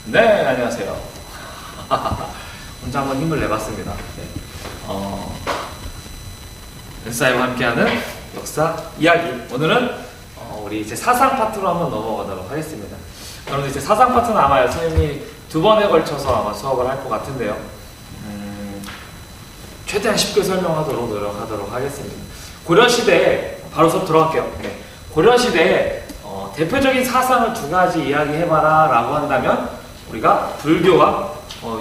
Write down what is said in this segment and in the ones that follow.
네, 안녕하세요. 혼자 한번 힘을 내봤습니다. 네. 은사이와 함께하는 역사 이야기. 오늘은 우리 이제 사상 파트로 한번 넘어가도록 하겠습니다. 여러분 이제 사상 파트는 아마 선생님이 2번에 걸쳐서 아마 수업을 할 것 같은데요. 최대한 쉽게 설명하도록 노력하도록 하겠습니다. 고려시대에 바로 수업 들어갈게요. 네. 고려시대에 대표적인 사상을 2가지 이야기해봐라 라고 한다면 우리가 불교와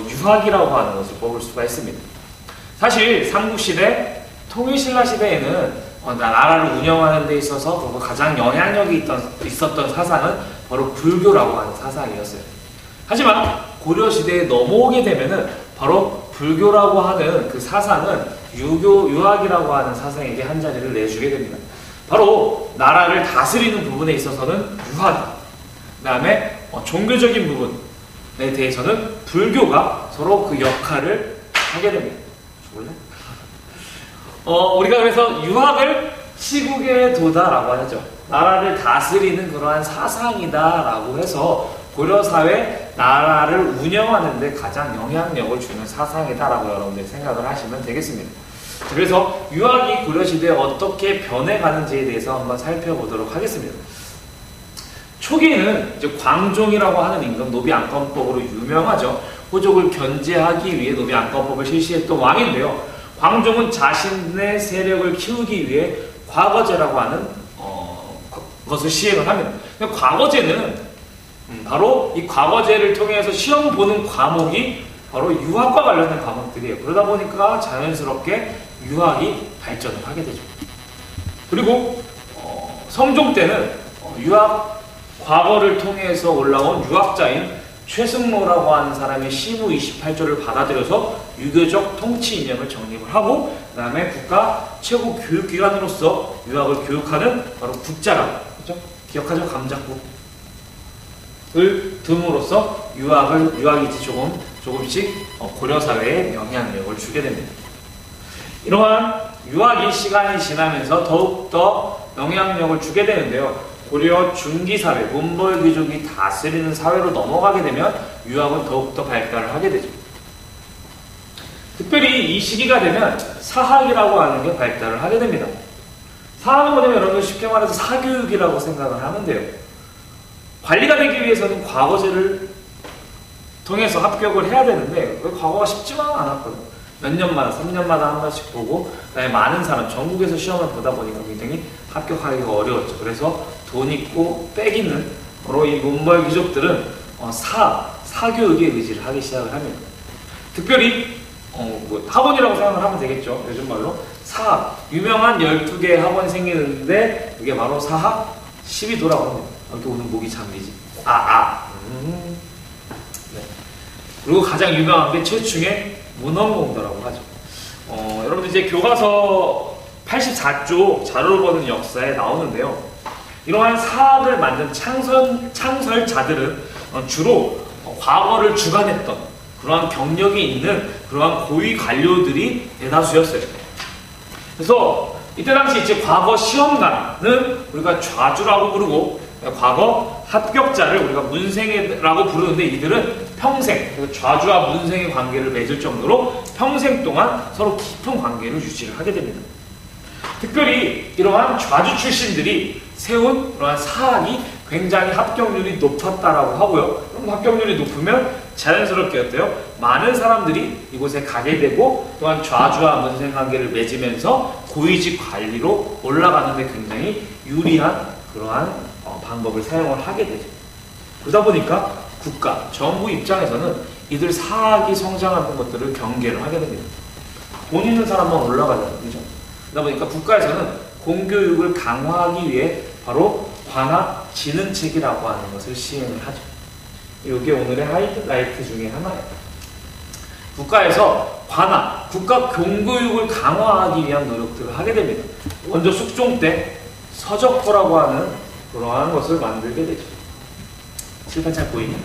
유학이라고 하는 것을 뽑을 수가 있습니다. 사실 삼국시대, 통일신라 시대에는 나라를 운영하는 데 있어서 가장 영향력이 있었던 사상은 바로 불교라고 하는 사상이었어요. 하지만 고려시대에 넘어오게 되면은 바로 불교라고 하는 그 사상은 유학이라고 하는 사상에게 한 자리를 내주게 됩니다. 바로 나라를 다스리는 부분에 있어서는 유학, 그 다음에 종교적인 부분에 대해서는 불교가 서로 그 역할을 하게 됩니다. 죽을래? 우리가 그래서 유학을 시국의 도다라고 하죠. 나라를 다스리는 그러한 사상이다라고 해서 고려사회 나라를 운영하는 데 가장 영향력을 주는 사상이다라고 여러분들이 생각을 하시면 되겠습니다. 그래서 유학이 고려시대에 어떻게 변해가는지에 대해서 한번 살펴보도록 하겠습니다. 초기에는 이제 광종이라고 하는 임금 노비안건법으로 유명하죠. 호족을 견제하기 위해 노비안건법을 실시했던 왕인데요. 광종은 자신의 세력을 키우기 위해 과거제라고 하는 것을 시행을 합니다. 과거제는 바로 이 과거제를 통해서 시험 보는 과목이 바로 유학과 관련된 과목들이에요. 그러다 보니까 자연스럽게 유학이 발전을 하게 되죠. 그리고 성종 때는 유학 과거를 통해서 올라온 유학자인 최승로라고 하는 사람의 시무 28조를 받아들여서 유교적 통치 이념을 정립을 하고 그 다음에 국가 최고 교육기관으로서 유학을 교육하는 바로 국자감, 그렇죠? 기억하죠? 감작국을 둠으로써 유학이 이제 조금씩 고려사회에 영향력을 주게 됩니다. 이러한 유학이 시간이 지나면서 더욱더 영향력을 주게 되는데요. 고려 중기사회, 문벌귀족이 다스리는 사회로 넘어가게 되면 유학은 더욱더 발달을 하게 되죠. 특별히 이 시기가 되면 사학이라고 하는 게 발달을 하게 됩니다. 사학은 뭐냐면 여러분 쉽게 말해서 사교육이라고 생각을 하면 돼요. 관리가 되기 위해서는 과거제를 통해서 합격을 해야 되는데 과거가 쉽지만 않았거든요. 몇 년마다, 3년마다 한 번씩 보고 그다음에 많은 사람, 전국에서 시험을 보다 보니까 굉장히 합격하기가 어려웠죠. 그래서 돈 있고 빽 있는 바로 이 문벌 귀족들은 사교육에 의지를 하기 시작을 합니다. 특별히 학원이라고 생각을 하면 되겠죠. 요즘 말로 사학, 유명한 12개의 학원이 생기는데 그게 바로 사학 12도라고 합니다. 이렇게 오늘 목이 잠기지. 네. 그리고 가장 유명한 게 최충의 문헌공도라고 하죠. 여러분들 이제 교과서 84쪽 자료를 보는 역사에 나오는데요. 이러한 사학을 만든 창설자들은 주로 과거를 주관했던 그러한 경력이 있는 그러한 고위 관료들이 대다수였어요. 그래서 이때 당시 이제 과거 시험관은 우리가 좌주라고 부르고 과거 합격자를 우리가 문생이라고 부르는데 이들은 평생, 좌주와 문생의 관계를 맺을 정도로 평생 동안 서로 깊은 관계를 유지를 하게 됩니다. 특별히 이러한 좌주 출신들이 세운 그러한 사학이 굉장히 합격률이 높았다라고 하고요. 그럼 합격률이 높으면 자연스럽게 어때요? 많은 사람들이 이곳에 가게 되고 또한 좌주와 문생 관계를 맺으면서 고위직 관리로 올라가는 데 굉장히 유리한 그러한 방법을 사용을 하게 되죠. 그러다 보니까 국가, 정부 입장에서는 이들 사학이 성장하는 것들을 경계를 하게 됩니다. 돈 있는 사람만 올라가잖아요. 그죠? 그러다 보니까 국가에서는 공교육을 강화하기 위해 바로 관학 진흥책이라고 하는 것을 시행을 하죠. 이게 오늘의 하이라이트 중에 하나예요. 국가에서 관학, 국가 공교육을 강화하기 위한 노력들을 하게 됩니다. 먼저 숙종 때 서적포라고 하는 그러한 것을 만들게 되죠. 칠판 잘 보이니? 네,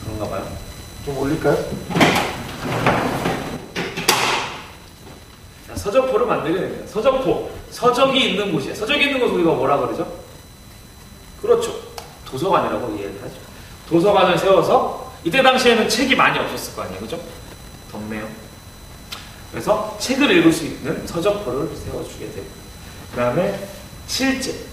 그런가 봐요. 좀 올릴까요? 자, 서적포를 만들게 됩니다. 서적포, 서적이 있는 곳이에요. 서적이 있는 곳을 우리가 뭐라 그러죠? 그렇죠. 도서관이라고 이해를 하죠. 도서관을 세워서 이때 당시에는 책이 많이 없었을 거 아니에요, 그죠? 덥네요. 그래서 책을 읽을 수 있는 서적포를 세워주게 되고, 그 다음에 칠제는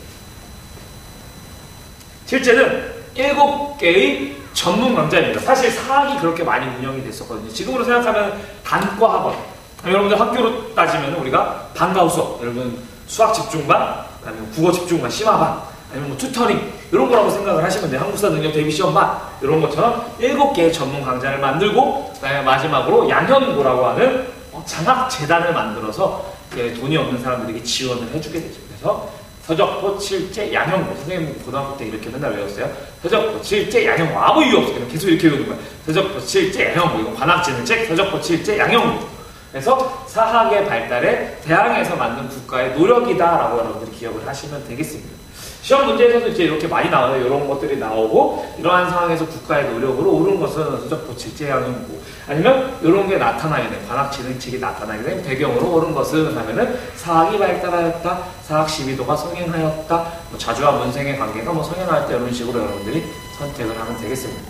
7개의 전문 강좌입니다. 사실 사학이 그렇게 많이 운영이 됐었거든요. 지금으로 생각하면 단과 학원. 여러분들 학교로 따지면 우리가 방과후 수업, 여러분 수학 집중반, 아니면 국어 집중반, 심화반, 아니면 뭐 튜터링 이런 거라고 생각을 하시면 돼요. 한국사 능력 대비 시험반 이런 것처럼 7개의 전문 강좌를 만들고, 그다음에 마지막으로 양현고라고 하는 장학재단을 만들어서 돈이 없는 사람들에게 지원을 해주게 되죠. 그래서 서적포, 칠제, 양현고. 선생님 고등학교 때 이렇게 맨날 외웠어요. 서적포, 칠제, 양현고. 아무 이유 없어요. 계속 이렇게 외우는 거예요. 서적포, 칠제, 양현고. 이거 관악지는 책, 서적포, 칠제, 양현고. 그래서 사학의 발달에 대항해서 만든 국가의 노력이다라고 여러분들이 기억을 하시면 되겠습니다. 시험 문제에서도 이제 이렇게 많이 나와요. 이런 것들이 나오고, 이러한 상황에서 국가의 노력으로 옳은 것은 서적포, 칠제, 양현고. 아니면 이런 게 나타나게 돼. 관악지능책이 나타나게 된 배경으로 옳은 것은 하면은 사학이 발달하였다, 사학 시비도가 성행하였다, 뭐 자주와 문생의 관계가 뭐 성행하였다, 이런 식으로 여러분들이 선택을 하면 되겠습니다.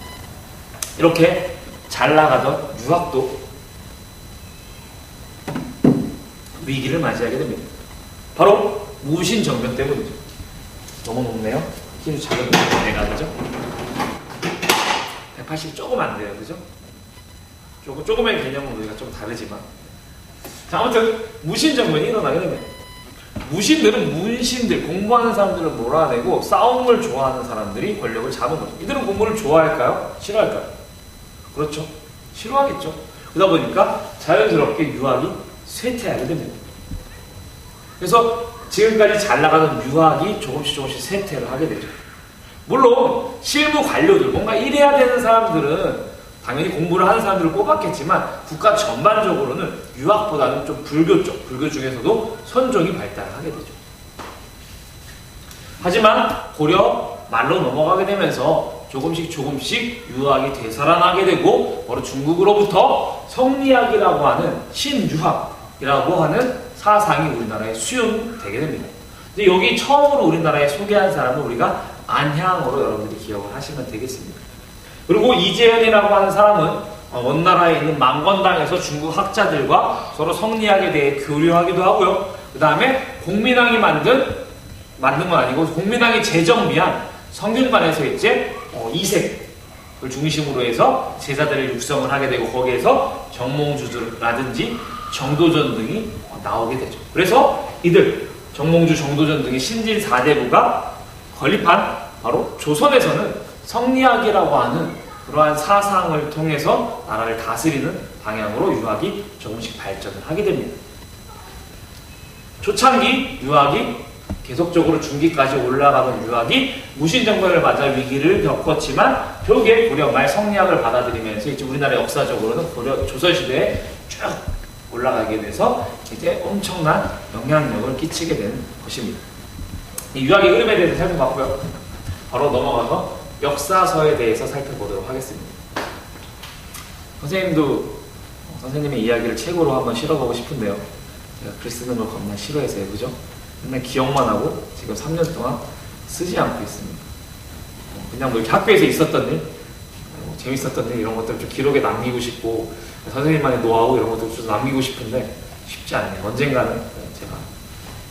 이렇게 잘 나가던 유학도 위기를 맞이하게 됩니다. 바로 무신정변 때문이죠. 너무 높네요. 키도 작은 애가, 그죠? 180 조금 안 돼요, 그죠? 조금의 개념은 우리가 좀 다르지만. 자, 아무튼 무신정변이 일어나게 됩니다. 무신들은 문신들, 공부하는 사람들을 몰아내고 싸움을 좋아하는 사람들이 권력을 잡은 거죠. 이들은 공부를 좋아할까요? 싫어할까요? 그렇죠. 싫어하겠죠. 그러다 보니까 자연스럽게 유학이 쇠퇴하게 됩니다. 그래서 지금까지 잘 나가는 유학이 조금씩 쇠퇴를 하게 되죠. 물론 실무 관료들, 뭔가 일해야 되는 사람들은 당연히 공부를 하는 사람들을 뽑았겠지만 국가 전반적으로는 유학보다는 좀 불교 쪽, 불교 중에서도 선종이 발달을 하게 되죠. 하지만 고려 말로 넘어가게 되면서 조금씩 유학이 되살아나게 되고, 바로 중국으로부터 성리학이라고 하는 신유학이라고 하는 사상이 우리나라에 수용되게 됩니다. 근데 여기 처음으로 우리나라에 소개한 사람은 우리가 안향으로 여러분들이 기억을 하시면 되겠습니다. 그리고 이재현이라고 하는 사람은 원나라에 있는 망건당에서 중국 학자들과 서로 성리학에 대해 교류하기도 하고요. 그 다음에 공민왕이 만든 건 아니고 공민왕이 재정비한 성균관에서 이제 이색을 중심으로 해서 제자들을 육성을 하게 되고, 거기에서 정몽주라든지 정도전 등이 나오게 되죠. 그래서 이들 정몽주, 정도전 등의 신진 4대부가 건립한 바로 조선에서는 성리학이라고 하는 그러한 사상을 통해서 나라를 다스리는 방향으로 유학이 조금씩 발전을 하게 됩니다. 초창기 유학이 계속적으로 중기까지 올라가는 유학이 무신정변을 맞아 위기를 겪었지만, 결국에 고려 말 성리학을 받아들이면서 이제 우리나라 역사적으로는 고려 조선시대에 쭉 올라가게 돼서 이제 엄청난 영향력을 끼치게 된 것입니다. 이 유학의 흐름에 대해서 살펴봤고요. 바로 넘어가서 역사서에 대해서 살펴보도록 하겠습니다. 선생님의 이야기를 책으로 한번 실어보고 싶은데요. 제가 글 쓰는 걸 겁나 싫어해서요, 그죠? 맨날 기억만 하고 지금 3년 동안 쓰지 않고 있습니다. 그냥 뭐 이렇게 학교에서 있었던 일, 재밌었던 일, 이런 것들을 좀 기록에 남기고 싶고, 선생님만의 노하우 이런 것들을 좀 남기고 싶은데 쉽지 않네요. 언젠가는 제가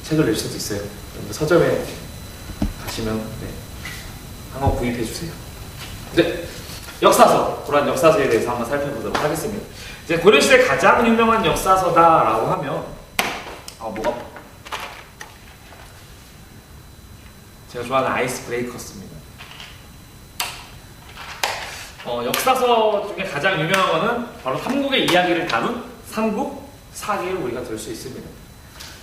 책을 낼 수도 있어요. 서점에 가시면 한번 구입해 주세요. 네, 역사서, 그런 역사서에 대해서 한번 살펴보도록 하겠습니다. 이제 고려시대 가장 유명한 역사서다라고 하면 제가 좋아하는 아이스 브레이커스입니다. 역사서 중에 가장 유명한 거는 바로 삼국의 이야기를 다룬 삼국사기를 우리가 들 수 있습니다.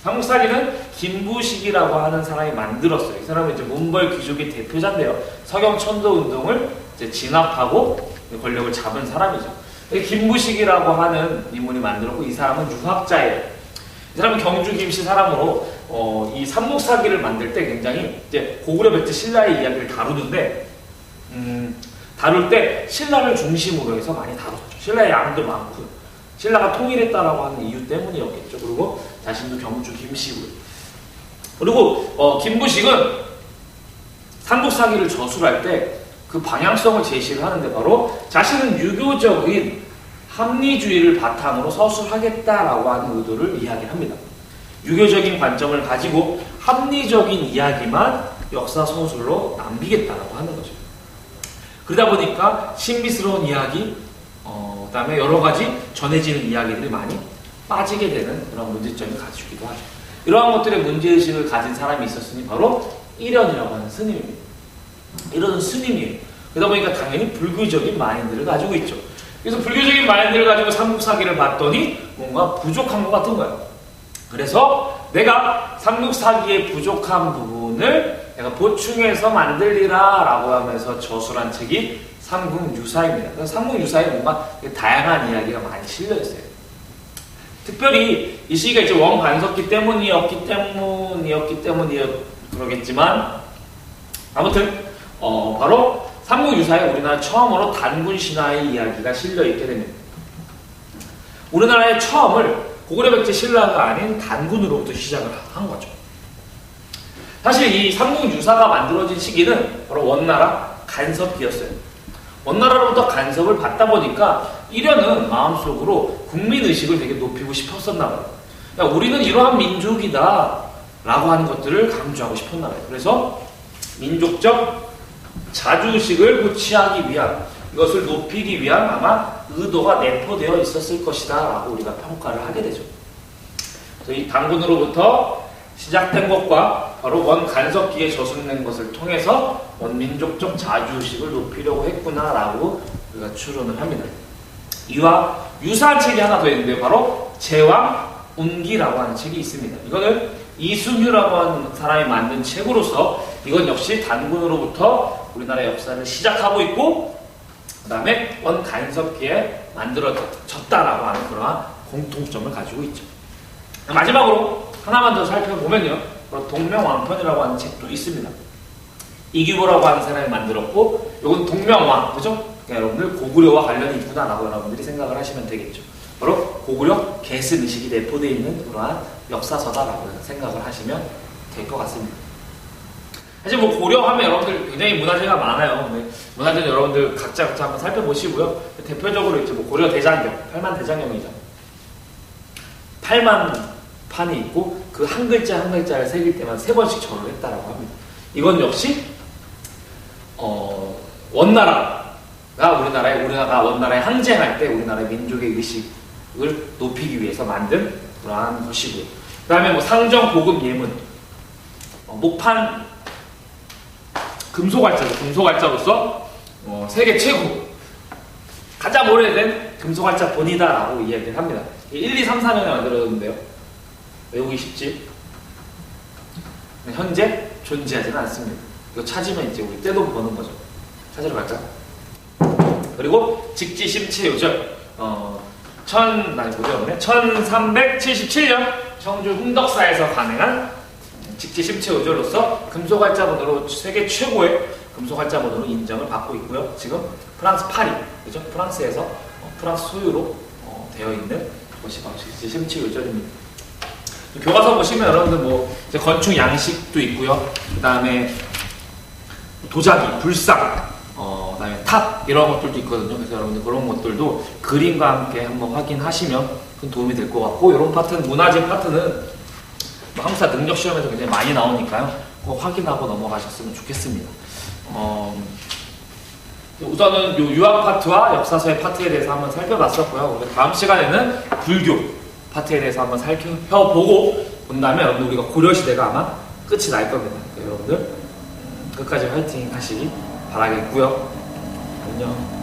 삼국사기는 김부식이라고 하는 사람이 만들었어요. 이 사람은 이제 문벌 귀족의 대표자인데요. 서경천도 운동을 이제 진압하고 권력을 잡은 사람이죠. 김부식이라고 하는 인물이 만들었고, 이 사람은 유학자예요. 이 사람은 경주 김씨 사람으로 이 삼국사기를 만들 때 굉장히 이제 고구려 백제 신라의 이야기를 다루는데, 다룰 때 신라를 중심으로 해서 많이 다뤘죠. 신라의 양도 많고, 신라가 통일했다라고 하는 이유 때문이었겠죠. 그리고 자신도 경주 김씨고요. 그리고 김부식은 삼국사기를 저술할 때 그 방향성을 제시를 하는데 바로 자신은 유교적인 합리주의를 바탕으로 서술하겠다라고 하는 의도를 이야기를 합니다. 유교적인 관점을 가지고 합리적인 이야기만 역사 서술로 남기겠다라고 하는 거죠. 그러다 보니까 신비스러운 이야기, 그다음에 여러 가지 전해지는 이야기들이 많이 빠지게 되는 그런 문제점이 가지기도 하죠. 이러한 것들의 문제의식을 가진 사람이 있었으니 바로 이련이라고 하는 스님입니다. 이런 스님이에요. 그러다 보니까 당연히 불교적인 마인드를 가지고 있죠. 그래서 불교적인 마인드를 가지고 삼국사기를 봤더니 뭔가 부족한 것 같은 거예요. 그래서 내가 삼국사기의 부족한 부분을 내가 보충해서 만들리라 라고 하면서 저술한 책이 삼국유사입니다. 그래서 삼국유사에 뭔가 다양한 이야기가 많이 실려있어요. 특별히 이 시기가 이제 원관석기 때문이었기 그러겠지만 아무튼 바로 삼국유사에 우리나라 처음으로 단군 신화의 이야기가 실려있게 됩니다. 우리나라의 처음을 고구려 백제 신라가 아닌 단군으로부터 시작을 한 거죠. 사실 이 삼국유사가 만들어진 시기는 바로 원나라 간섭기였어요. 원나라로부터 간섭을 받다 보니까 이련은 마음속으로 국민의식을 되게 높이고 싶었었나 봐요. 그러니까 우리는 이러한 민족이다 라고 하는 것들을 강조하고 싶었나 봐요. 그래서 민족적 자주의식을 고취하기 위한, 이것을 높이기 위한 아마 의도가 내포되어 있었을 것이다 라고 우리가 평가를 하게 되죠. 그래서 이 단군으로부터 시작된 것과 바로 원간섭기에 저술된 것을 통해서 원민족적 자주의식을 높이려고 했구나 라고 우리가 추론을 합니다. 이와 유사한 책이 하나 더 있는데요. 바로 제왕운기라고 하는 책이 있습니다. 이거는 이순유라고 하는 사람이 만든 책으로서 이건 역시 단군으로부터 우리나라의 역사를 시작하고 있고 그 다음에 원간섭기에 만들어졌다라고 하는 그러한 공통점을 가지고 있죠. 마지막으로 하나만 더 살펴보면요. 바로 동명왕편이라고 하는 책도 있습니다. 이규보라고 하는 사람이 만들었고 이건 동명왕, 그죠? 그러니까 여러분들 고구려와 관련이 있구나라고 여러분들이 생각을 하시면 되겠죠. 바로 고구려 계승의식이 내포되어 있는 그러한 역사서다라고 생각을 하시면 될 것 같습니다. 사실 뭐 고려하면 여러분들 굉장히 문화재가 많아요. 문화재는 여러분들 각자 한번 살펴보시고요. 대표적으로 이제 뭐 고려 대장경, 8만 대장경이죠. 8만 판이 있고 그 한 글자 한 글자를 새길 때만 3번씩 절을 했다라고 합니다. 이건 역시 원나라가 우리나라가 원나라에 항쟁할 때 우리나라의 민족의 의식을 높이기 위해서 만든 그러한 것이고요. 그 다음에 뭐 상정, 보금, 예문, 목판, 금속활자로서 세계 최고 가장 오래된 금속활자 본이다라고 이야기를 합니다. 1, 2, 3, 4년에 만들어졌는데요. 외우기 쉽지? 현재 존재하지는 않습니다. 이거 찾으면 이제 우리 떼돈 버는 거죠. 찾으러 갈까? 그리고 직지심체요절 1377년 청주 흥덕사에서 가능한 직지심체요절로서 금속활자본으로 세계 최고의 금속활자본으로 인정을 받고 있고요. 지금 프랑스 파리, 그죠? 프랑스에서 프랑스 소유로 되어 있는 것이 바로 직지심체요절입니다. 교과서 보시면 여러분들 뭐 이제 건축 양식도 있고요. 그 다음에 도자기, 불상, 그다음에 탑 이런 것들도 있거든요. 그래서 여러분들 그런 것들도 그림과 함께 한번 확인하시면 큰 도움이 될 것 같고, 이런 파트는 문화재 파트는 항상 능력 시험에서 굉장히 많이 나오니까요. 꼭 확인하고 넘어가셨으면 좋겠습니다. 우선은 요 유학 파트와 역사서의 파트에 대해서 한번 살펴봤었고요. 우리 다음 시간에는 불교 파트에 대해서 한번 살펴보고 본 다음에 여러분들 우리가 고려시대가 아마 끝이 날 겁니다. 그러니까 여러분들 끝까지 화이팅 하시기 바라겠고요. 안녕.